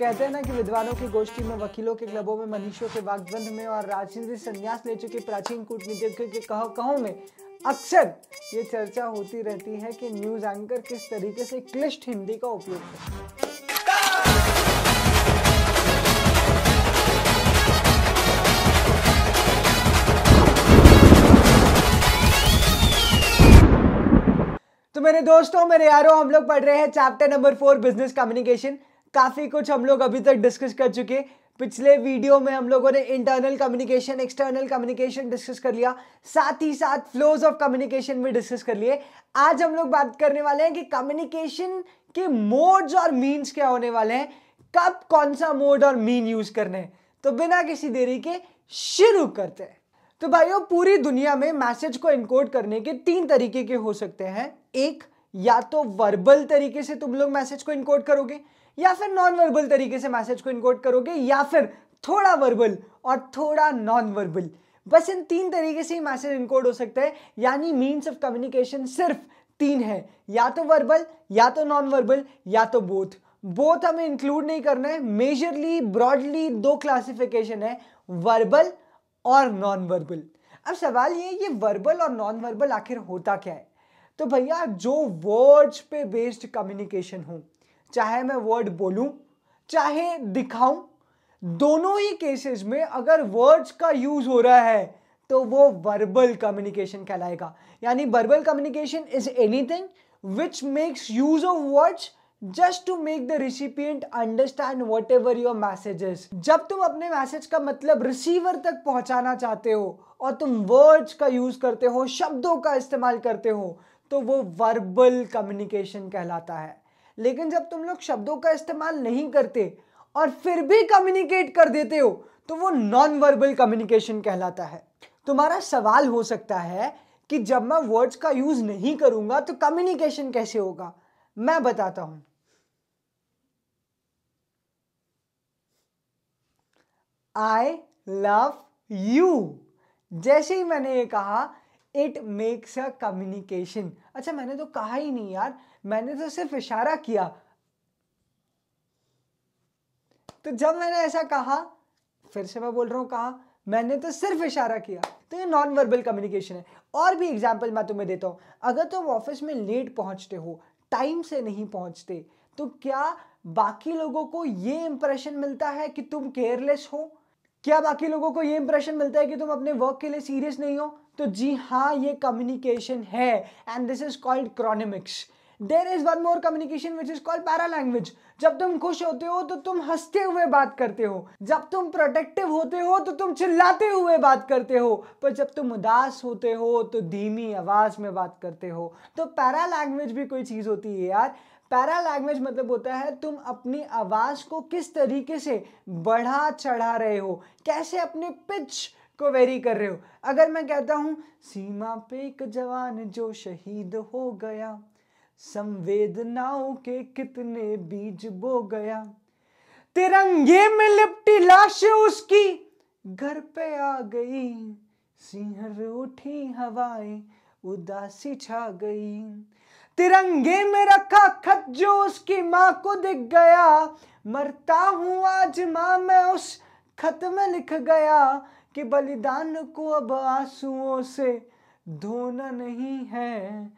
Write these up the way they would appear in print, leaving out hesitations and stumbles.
कहते हैं ना कि विद्वानों की गोष्ठी में, वकीलों के क्लबों में, मनीषियों के वाग्बंध में और राजनीति संन्यास ले चुके प्राचीन कूटनीतिज्ञों के कहों में अक्सर ये चर्चा होती रहती है कि न्यूज एंकर किस तरीके से क्लिष्ट हिंदी का उपयोग करते हैं। तो मेरे दोस्तों, मेरे यारों, हम लोग पढ़ रहे हैं चैप्टर नंबर 4 बिजनेस कम्युनिकेशन। काफी कुछ हम लोग अभी तक डिस्कस कर चुके। पिछले वीडियो में हम लोगों ने internal communication, external communication discuss कर लिया, साथ ही साथ फ्लोज ऑफ कम्युनिकेशन भी डिस्कस कर लिए। आज हम लोग बात करने वाले हैं कि कम्युनिकेशन के मोड्स और मीन्स क्या होने वाले हैं, कब कौन सा मोड और मीन यूज करने हैं। तो बिना किसी देरी के शुरू करते हैं। तो भाइयों, पूरी दुनिया में मैसेज को एनकोड करने के 3 तरीके के हो सकते हैं। एक, या तो वर्बल तरीके से तुम लोग मैसेज को एनकोड करोगे, या फिर नॉन वर्बल तरीके से मैसेज को एनकोड करोगे, या फिर थोड़ा वर्बल और थोड़ा नॉन वर्बल। बस इन 3 तरीके से ही मैसेज एनकोड हो सकता है। यानी मीन्स ऑफ कम्युनिकेशन सिर्फ 3 है, या तो वर्बल, या तो नॉन वर्बल, या तो बोथ हमें इंक्लूड नहीं करना है। मेजरली ब्रॉडली 2 क्लासिफिकेशन है, वर्बल और नॉन वर्बल। अब सवाल ये वर्बल और नॉन वर्बल आखिर होता क्या है? तो भैया, जो वर्ड्स पे बेस्ड कम्युनिकेशन हो, चाहे मैं वर्ड बोलूं चाहे दिखाऊं, दोनों ही केसेस में अगर वर्ड्स का यूज हो रहा है तो वो वर्बल कम्युनिकेशन कहलाएगा। यानी verbal communication is anything which makes use of words just to make the recipient understand whatever your message is। जब तुम अपने मैसेज का मतलब रिसीवर तक पहुंचाना चाहते हो और तुम वर्ड्स का यूज करते हो, शब्दों का इस्तेमाल करते हो, तो वो वर्बल कम्युनिकेशन कहलाता है। लेकिन जब तुम लोग शब्दों का इस्तेमाल नहीं करते और फिर भी कम्युनिकेट कर देते हो, तो वो नॉन वर्बल कम्युनिकेशन कहलाता है। तुम्हारा सवाल हो सकता है कि जब मैं वर्ड्स का यूज नहीं करूंगा तो कम्युनिकेशन कैसे होगा? मैं बताता हूं। I love you, जैसे ही मैंने ये कहा, इट मेक्स अ कम्युनिकेशन। अच्छा, मैंने तो कहा ही नहीं यार, मैंने तो सिर्फ इशारा किया। तो जब मैंने ऐसा कहा, फिर से मैं बोल रहा हूं, कहा मैंने तो सिर्फ इशारा किया, तो ये नॉन वर्बल कम्युनिकेशन है। और भी एग्जाम्पल मैं तुम्हें देता हूं। अगर तुम ऑफिस में लेट पहुंचते हो, टाइम से नहीं पहुंचते, तो क्या बाकी लोगों को ये इंप्रेशन मिलता है कि तुम केयरलेस हो? क्या बाकी लोगों को ये इंप्रेशन मिलता है कि तुम अपने वर्क के लिए सीरियस नहीं हो? तो जी हाँ, ये कम्युनिकेशन है, and this is called chronemics. There is one more communication which is called paralanguage. जब तुम खुश होते हो तो तुम हंसते हुए बात करते हो, जब तुम प्रोटेक्टिव होते हो तो तुम चिल्लाते हुए बात करते हो, पर जब तुम उदास होते हो तो धीमी आवाज में बात करते हो। तो पैरा लैंग्वेज भी कोई चीज होती है यार। पैरा लैंग्वेज मतलब होता है तुम अपनी आवाज को किस तरीके से बढ़ा चढ़ा रहे हो, कैसे अपने पिच को वेरी कर रहे हो। अगर मैं कहता हूं, सीमा पे एक जवान जो शहीद हो गया, संवेदनाओं के कितने बीज बो गया, तिरंगे में लिपटी लाश उसकी घर पे आ गई, सिंहर उठी हवाएं उदासी छा गई, तिरंगे में रखा खत जो उसकी माँ को दिख गया, मरता हूं आज माँ मैं उस खत में लिख गया कि बलिदान को अब आंसुओं से धोना नहीं है,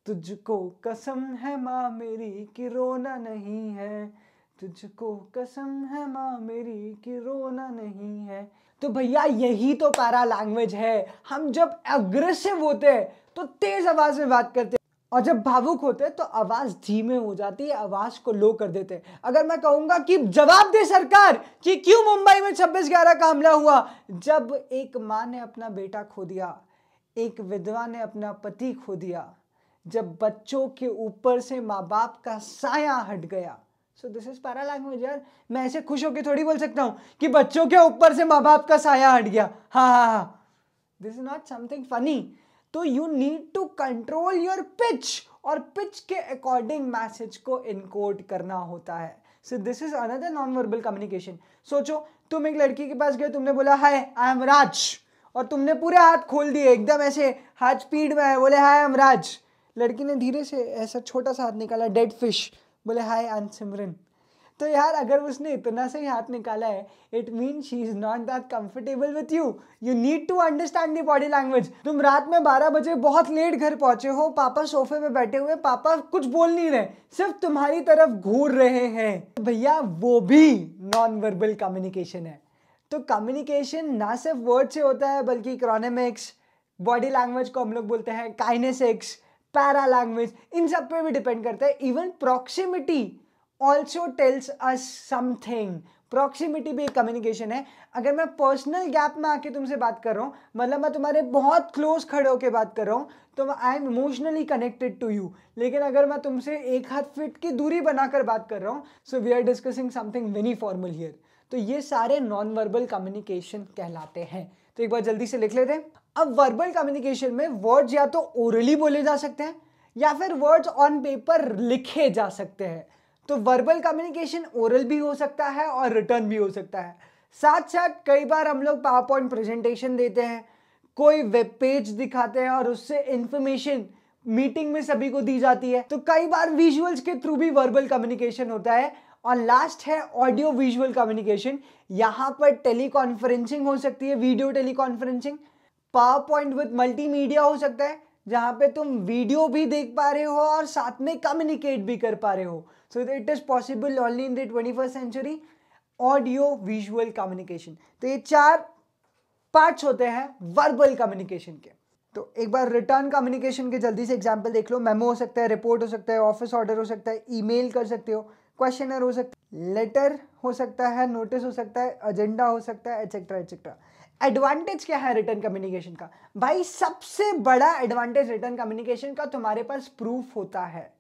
तुझको कसम है माँ मेरी कि रोना नहीं है, तुझको कसम है माँ मेरी कि रोना नहीं है। तो भैया, यही तो पैरा लैंग्वेज है। हम जब अग्रेसिव होते हैं तो तेज आवाज में बात करते हैं, और जब भावुक होते हैं तो आवाज धीमे हो जाती है, आवाज को लो कर देते हैं। अगर मैं कहूंगा कि जवाब दे सरकार कि क्यों मुंबई में 26/11 का हमला हुआ, जब एक माँ ने अपना बेटा खो दिया, एक विधवा ने अपना पति खो दिया, जब बच्चों के ऊपर से माँ बाप का साया हट गया। सो दिस इज पैरा लैंग्वेज यार। मैं ऐसे खुश होकर थोड़ी बोल सकता हूं कि बच्चों के ऊपर से माँ बाप का साया हट गया, हाँ, this is not something funny. तो you need to control your pitch, और पिच के अकॉर्डिंग मैसेज को इनकोड करना होता है। So this is another non verbal communication. सोचो, तुम एक लड़की के पास गए, तुमने बोला हाय आई एम राज, और तुमने पूरे हाथ खोल दिए, एकदम ऐसे हाथ स्पीड में है, बोले हाय आई एम राज। लड़की ने धीरे से ऐसा छोटा सा हाथ निकाला, डेड फिश, बोले हाय आई एम सिमरन। तो यार अगर उसने इतना से ही हाथ निकाला है, it mean she is not that comfortable with you. You need to understand the body language. तुम रात में 12 बजे बहुत लेट घर पहुंचे हो, पापा सोफे पे बैठे हुए, पापा कुछ बोल नहीं रहे, सिर्फ तुम्हारी तरफ घूर रहे हैं, भैया वो भी नॉन वर्बल कम्युनिकेशन है। तो कम्युनिकेशन ना सिर्फ वर्ड से होता है, बल्कि क्रोनेमिक्स, बॉडी लैंग्वेज को हम लोग बोलते हैं काइनेसिक्स, पैरा लैंग्वेज, इन सब पे भी डिपेंड करता है। Even proximity also tells us something. Proximity भी एक कम्युनिकेशन है। अगर मैं पर्सनल गैप में आके तुमसे बात कर रहा हूँ, मतलब मैं तुम्हारे बहुत क्लोज खड़े होकर बात कर रहा हूँ, तो I am emotionally connected to you. लेकिन अगर मैं तुमसे 1 हाथ फीट की दूरी बनाकर बात कर रहा हूँ, so we are discussing something very formal here. तो ये सारे नॉन वर्बल कम्युनिकेशन कहलाते हैं। तो एक बार जल्दी से लिख लेते हैं। अब वर्बल कम्युनिकेशन में वर्ड्स या तो ओरली बोले जा सकते हैं या फिर वर्ड्स ऑन पेपर लिखे जा सकते हैं। तो वर्बल कम्युनिकेशन ओरल भी हो सकता है और रिटर्न भी हो सकता है। साथ साथ कई बार हम लोग पावर पॉइंट प्रेजेंटेशन देते हैं, कोई वेब पेज दिखाते हैं और उससे इंफॉर्मेशन मीटिंग में सभी को दी जाती है। तो कई बार विजुअल्स के थ्रू भी वर्बल कम्युनिकेशन होता है। और लास्ट है ऑडियो विजुअल कम्युनिकेशन। यहाँ पर टेलीकॉन्फ्रेंसिंग हो सकती है, video teleconferencing. Power point with multimedia हो सकता है, जहां पे तुम वीडियो भी देख पा रहे हो और साथ में कम्युनिकेट भी कर पा रहे हो। So it is possible only in the 21st century, audio visual communication. तो ये 4 पार्ट्स होते हैं वर्बल कम्युनिकेशन के। तो एक बार रिटर्न कम्युनिकेशन के जल्दी से एग्जांपल देख लो। मेमो हो सकता है, रिपोर्ट हो सकता है, ऑफिस ऑर्डर हो सकता है, ईमेल कर सकते हो, क्वेश्चनर हो सकता है, लेटर हो सकता है, नोटिस हो सकता है, एजेंडा हो सकता है, एटसेट्रा एटसेट्रा। एडवांटेज क्या है रिटर्न कम्युनिकेशन का? भाई सबसे बड़ा एडवांटेज रिटर्न कम्युनिकेशन का, तुम्हारे पास प्रूफ होता है।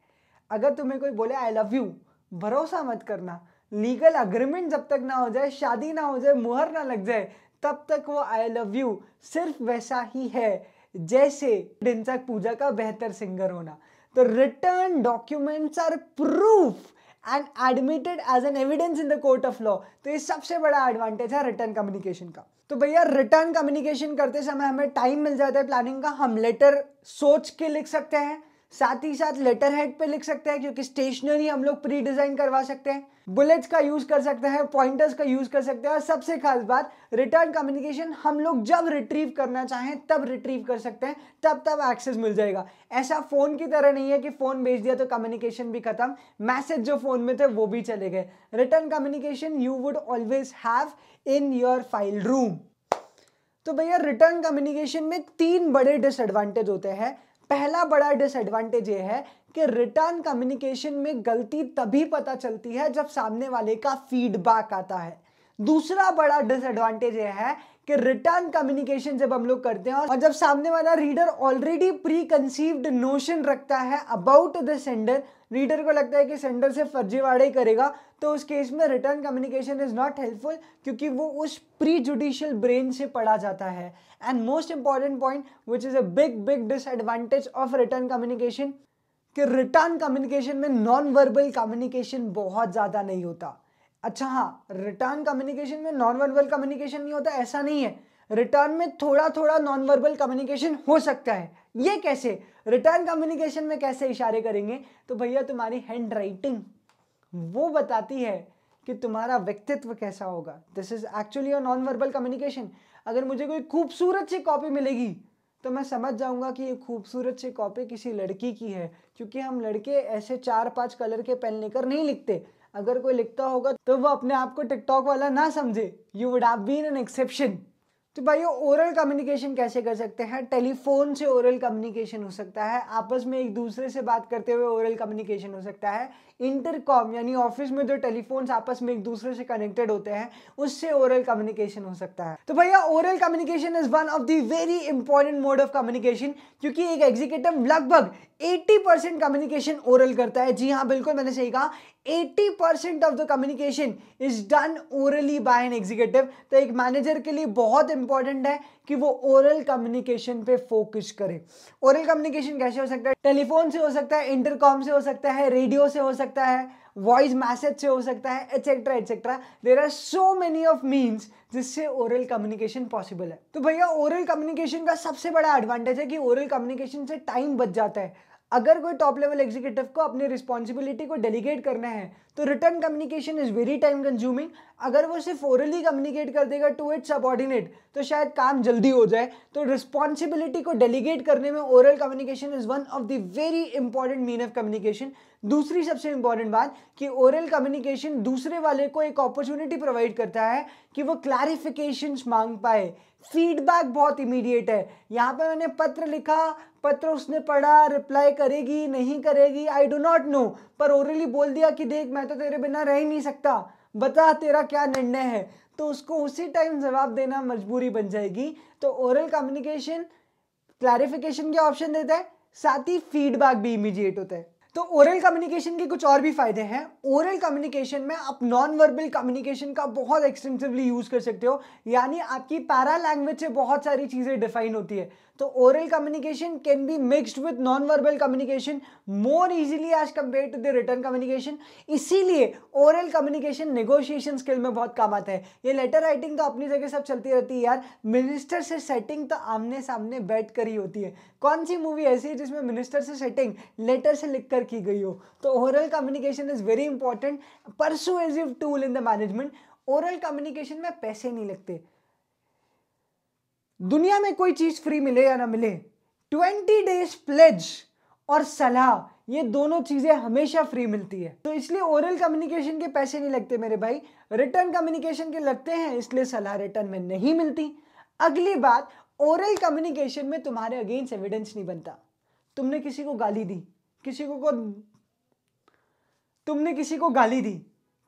अगर तुम्हें कोई बोले आई लव यू, भरोसा मत करना। लीगल अग्रीमेंट जब तक ना हो जाए, शादी ना हो जाए, मुहर ना लग जाए, तब तक वो आई लव यू सिर्फ वैसा ही है जैसे ढिंचैक पूजा का बेहतर सिंगर होना। तो return documents are proof and admitted as an evidence in the court of law. तो ये सबसे बड़ा एडवांटेज है रिटर्न कम्युनिकेशन का। तो भैया रिटर्न कम्युनिकेशन करते समय हमें टाइम मिल जाता है प्लानिंग का। हम लेटर सोच के लिख सकते हैं, साथ ही साथ लेटर हेड पे लिख सकते हैं, क्योंकि स्टेशनरी हम लोग प्री डिजाइन करवा सकते हैं, बुलेट्स का यूज कर सकते हैं, पॉइंटर्स का यूज कर सकते हैं। और सबसे खास बात, रिटर्न कम्युनिकेशन हम लोग जब रिट्रीव करना चाहें तब रिट्रीव कर सकते हैं, तब एक्सेस मिल जाएगा। ऐसा फोन की तरह नहीं है कि फोन भेज दिया तो कम्युनिकेशन भी खत्म, मैसेज जो फोन में थे वो भी चले गए। Return communication you would always have in your file room. तो भैया रिटर्न कम्युनिकेशन में 3 बड़े डिसएडवांटेज होते हैं। पहला बड़ा डिसएडवांटेज ये है कि रिटर्न कम्युनिकेशन में गलती तभी पता चलती है जब सामने वाले का फीडबैक आता है। दूसरा बड़ा डिसएडवांटेज ये है कि रिटर्न कम्युनिकेशन जब हम लोग करते हैं और जब सामने वाला reader already pre conceived notion रखता है अबाउट द सेंडर, रीडर को लगता है कि सेंडर से फर्जीवाड़े ही करेगा, तो उस केस में return communication is not helpful, क्योंकि वो उस प्री जुडिशियल ब्रेन से पढ़ा जाता है। And most important point which is a big disadvantage of return communication, कि रिटर्न कम्युनिकेशन में नॉन वर्बल कम्युनिकेशन बहुत ज्यादा नहीं होता। अच्छा हाँ, रिटर्न कम्युनिकेशन में नॉन वर्बल कम्युनिकेशन नहीं होता ऐसा नहीं है, रिटर्न में थोड़ा थोड़ा नॉन वर्बल कम्युनिकेशन हो सकता है। ये कैसे? रिटर्न कम्युनिकेशन में कैसे इशारे करेंगे? तो भैया तुम्हारी हैंड राइटिंग वो बताती है कि तुम्हारा व्यक्तित्व कैसा होगा। This is actually a non verbal communication. अगर मुझे कोई खूबसूरत सी कॉपी मिलेगी तो मैं समझ जाऊंगा कि ये खूबसूरत सी कॉपी किसी लड़की की है, क्योंकि हम लड़के ऐसे 4-5 कलर के पेन लेकर नहीं लिखते। अगर कोई लिखता होगा तो वो अपने आप को टिकटॉक वाला ना समझे, you would have been an exception. तो भाई ओरल कम्युनिकेशन कैसे कर सकते हैं? टेलीफोन से ओरल कम्युनिकेशन हो सकता है, आपस में एक दूसरे से बात करते हुए ओरल कम्युनिकेशन हो सकता है, इंटरकॉम यानी ऑफिस में जो टेलीफोन्स आपस में एक दूसरे से कनेक्टेड होते हैं उससे ओरल कम्युनिकेशन हो सकता है। तो भैया oral communication is one of the very important mode of communication, क्योंकि एक एग्जीक्यूटिव लगभग 80% कम्युनिकेशन ओरल करता है। जी हाँ, बिल्कुल मैंने सही कहा, 80% of the communication is done orally by an executive. तो एक मैनेजर के लिए बहुत इंपॉर्टेंट है कि वो ओरल कम्युनिकेशन पे फोकस करे। ओरल कम्युनिकेशन कैसे हो सकता है? टेलीफोन से हो सकता है, इंटरकॉम से हो सकता है, रेडियो से हो सकता है, वॉइस मैसेज से हो सकता है, etcetera etcetera. There are so many of means जिससे ओरल कम्युनिकेशन पॉसिबल है। तो भैया ओरल कम्युनिकेशन का सबसे बड़ा एडवांटेज है कि ओरल कम्युनिकेशन से टाइम बच जाता है। अगर कोई टॉप लेवल एग्जीक्यूटिव को अपनी रिस्पॉन्सिबिलिटी को डेलीगेट करना है तो return communication is very time consuming. अगर वो सिर्फ ओरली कम्युनिकेट कर देगा टू इट्स सबऑर्डिनेट तो शायद काम जल्दी हो जाए। तो रिस्पॉन्सिबिलिटी को डेलीगेट करने में oral communication is one of the very important mean of communication. दूसरी सबसे इंपॉर्टेंट बात कि ओरल कम्युनिकेशन दूसरे वाले को एक अपॉर्चुनिटी प्रोवाइड करता है कि वो क्लैरिफिकेशंस मांग पाए। फीडबैक बहुत इमीडिएट है। यहाँ पे मैंने पत्र लिखा, पत्र उसने पढ़ा, रिप्लाई करेगी नहीं करेगी आई डू नॉट नो, पर ओरली बोल दिया कि देख मैं तो तेरे बिना रह ही नहीं सकता, बता तेरा क्या निर्णय है, तो उसको उसी टाइम जवाब देना मजबूरी बन जाएगी। तो ओरल कम्युनिकेशन क्लैरिफिकेशन के ऑप्शन देता है, साथ ही फीडबैक भी इमीडिएट होता है। तो ओरल कम्युनिकेशन के कुछ और भी फायदे हैं। ओरल कम्युनिकेशन में आप नॉन वर्बल कम्युनिकेशन का बहुत एक्सटेंसिवली यूज कर सकते हो, यानी आपकी पैरा लैंग्वेज से बहुत सारी चीजें डिफाइन होती है। तो oral communication can be mixed with non verbal communication more easily as compare to the written communication. इसीलिए ओरल कम्युनिकेशन नेगोशिएशन स्किल में बहुत काम आता है। ये लेटर राइटिंग तो अपनी जगह सब चलती रहती है यार, मिनिस्टर से सेटिंग तो आमने सामने बैठ कर ही होती है। कौन सी मूवी ऐसी है जिसमें मिनिस्टर से सेटिंग लेटर से लिख कर की गई हो? तो oral communication is very important persuasive tool in the management. Oral communication में पैसे नहीं लगते। दुनिया में कोई चीज फ्री मिले या ना मिले, 20 डेज प्लेज और सलाह, ये दोनों चीजें हमेशा फ्री मिलती है। तो इसलिए ओरल कम्युनिकेशन के पैसे नहीं लगते मेरे भाई, रिटर्न कम्युनिकेशन के लगते हैं, इसलिए सलाह रिटर्न में नहीं मिलती। अगली बात, ओरल कम्युनिकेशन में तुम्हारे अगेंस्ट एविडेंस नहीं बनता। तुमने किसी को गाली दी, तुमने किसी को गाली दी,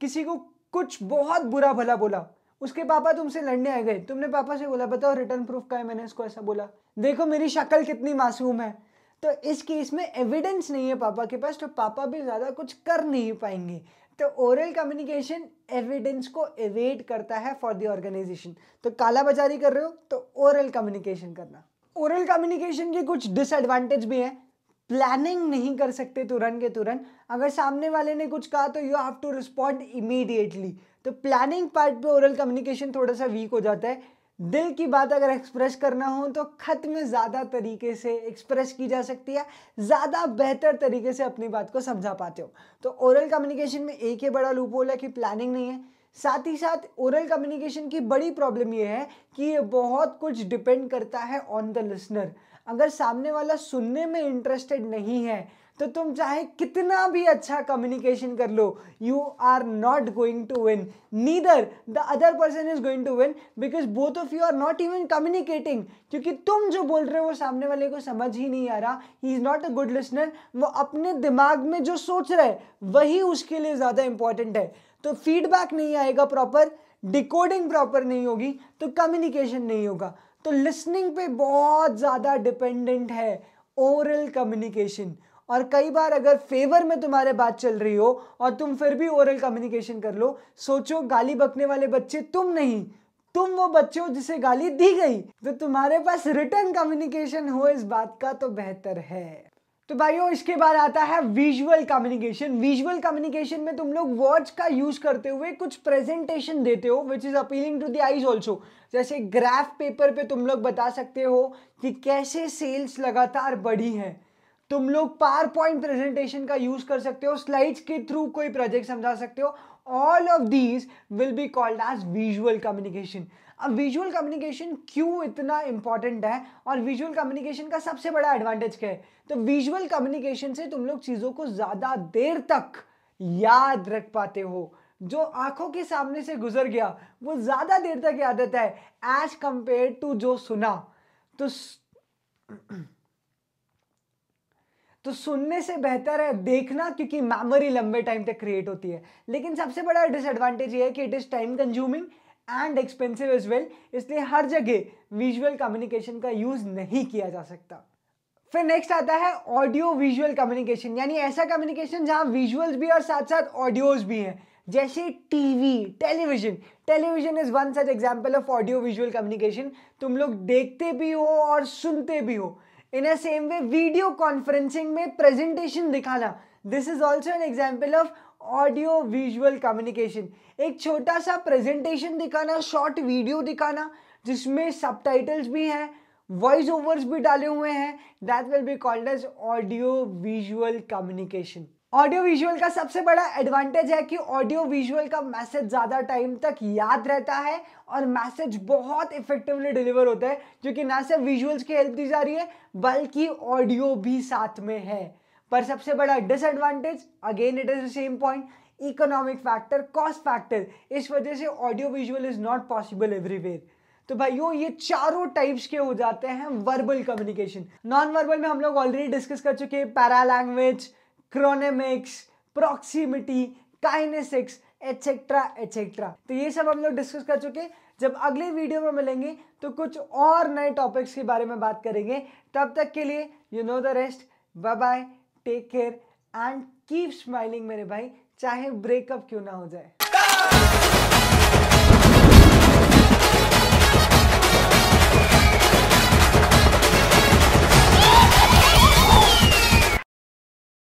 किसी को कुछ बहुत बुरा भला बोला, उसके पापा तुमसे लड़ने आ गए, तुमने पापा से बोला बताओ रिटर्न प्रूफ का है, मैंने इसको ऐसा बोला, देखो मेरी शक्ल कितनी मासूम है। तो इस केस में एविडेंस नहीं है पापा के पास, तो पापा भी ज्यादा कुछ कर नहीं पाएंगे। तो ओरल कम्युनिकेशन एविडेंस को एवेड करता है फॉर द ऑर्गेनाइजेशन। तो कालाबाजारी कर रहे हो तो ओरल कम्युनिकेशन करना। ओरल कम्युनिकेशन के कुछ डिसएडवांटेज भी हैं। प्लानिंग नहीं कर सकते तुरंत के तुरंत, अगर सामने वाले ने कुछ कहा तो you have to respond immediately. तो प्लानिंग पार्ट पे ओरल कम्युनिकेशन थोड़ा सा वीक हो जाता है। दिल की बात अगर एक्सप्रेस करना हो तो खत में ज़्यादा तरीके से एक्सप्रेस की जा सकती है, ज़्यादा बेहतर तरीके से अपनी बात को समझा पाते हो। तो ओरल कम्युनिकेशन में एक ही बड़ा लूपहोल है कि प्लानिंग नहीं है। साथ ही साथ ओरल कम्युनिकेशन की बड़ी प्रॉब्लम ये है कि ये बहुत कुछ डिपेंड करता है ऑन द लिसनर। अगर सामने वाला सुनने में इंटरेस्टेड नहीं है तो तुम चाहे कितना भी अच्छा कम्युनिकेशन कर लो, you are not going to win, neither the other person is going to win, because both of you are not even communicating. क्योंकि तुम जो बोल रहे हो वो सामने वाले को समझ ही नहीं आ रहा, he is not a good listener. वो अपने दिमाग में जो सोच रहा है वही उसके लिए ज्यादा इंपॉर्टेंट है। तो फीडबैक नहीं आएगा प्रॉपर, डिकोडिंग प्रॉपर नहीं होगी, तो कम्युनिकेशन नहीं होगा। तो लिसनिंग पे बहुत ज्यादा डिपेंडेंट है ओरल कम्युनिकेशन। और कई बार अगर फेवर में तुम्हारे बात चल रही हो और तुम फिर भी ओरल कम्युनिकेशन कर लो, सोचो गाली बकने वाले बच्चे तुम नहीं, तुम वो बच्चे हो जिसे गाली दी गई, तो तुम्हारे पास रिटर्न कम्युनिकेशन हो इस बात का तो बेहतर है। तो भाइयों इसके बाद आता है विजुअल कम्युनिकेशन। विजुअल कम्युनिकेशन में तुम लोग वर्ड्स का यूज करते हुए कुछ प्रेजेंटेशन देते हो which is appealing to the eyes also. जैसे ग्राफ पेपर पे तुम लोग बता सकते हो कि कैसे सेल्स लगातार बढ़ी है। तुम लोग पावर पॉइंट प्रेजेंटेशन का यूज कर सकते हो, स्लाइड्स के थ्रू कोई प्रोजेक्ट समझा सकते हो। All of these will be called as visual communication. अब विजुअल कम्युनिकेशन क्यों इतना इंपॉर्टेंट है और विजुअल कम्युनिकेशन का सबसे बड़ा एडवांटेज क्या है? तो विजुअल कम्युनिकेशन से तुम लोग चीजों को ज्यादा देर तक याद रख पाते हो। जो आंखों के सामने से गुजर गया वो ज्यादा देर तक याद रहता है एज कंपेयर टू जो सुना। तो सुनने से बेहतर है देखना, क्योंकि मेमोरी लंबे टाइम तक क्रिएट होती है। लेकिन सबसे बड़ा डिसएडवांटेज ये है कि it is time consuming and expensive as well, इसलिए हर जगह विजुअल कम्युनिकेशन का यूज नहीं किया जा सकता। फिर नेक्स्ट आता है ऑडियो विजुअल कम्युनिकेशन, यानी ऐसा कम्युनिकेशन जहां विजुअल्स भी और साथ साथ ऑडियोज भी हैं, जैसे TV, television. Television is one such example of audio visual communication. तुम लोग देखते भी हो और सुनते भी हो। In a same way video conferencing में प्रेजेंटेशन दिखाना, this is also an example of audio visual communication. एक छोटा सा प्रेजेंटेशन दिखाना, शॉर्ट वीडियो दिखाना जिसमें सबटाइटल्स भी हैं, वॉइस ओवर्स भी डाले हुए हैं, that will be called as audio visual communication. Audio visual का सबसे बड़ा एडवांटेज है कि ऑडियो विजुअल का मैसेज ज़्यादा टाइम तक याद रहता है और मैसेज बहुत इफेक्टिवली डिलीवर होता है, जो कि ना सिर्फ विजुअल्स की हेल्प दी जा रही है बल्कि ऑडियो भी साथ में है। पर सबसे बड़ा disadvantage, again it is the same point, economic factor, cost factor. इस वजह से audio visual is not possible everywhere. तो भाइयों ये चारों टाइप्स के हो जाते हैं वर्बल कम्युनिकेशन। नॉन वर्बल में हम लोग ऑलरेडी डिस्कस कर चुके हैं, para language, chronemics, proximity, kinesics, etcetera etcetera. तो ये सब हम लोग डिस्कस कर चुके हैं। जब अगले वीडियो में मिलेंगे तो कुछ और नए टॉपिक्स के बारे में बात करेंगे। तब तक के लिए you know the rest. Bye bye, take care and keep smiling मेरे भाई, चाहे ब्रेकअप क्यों ना हो जाए।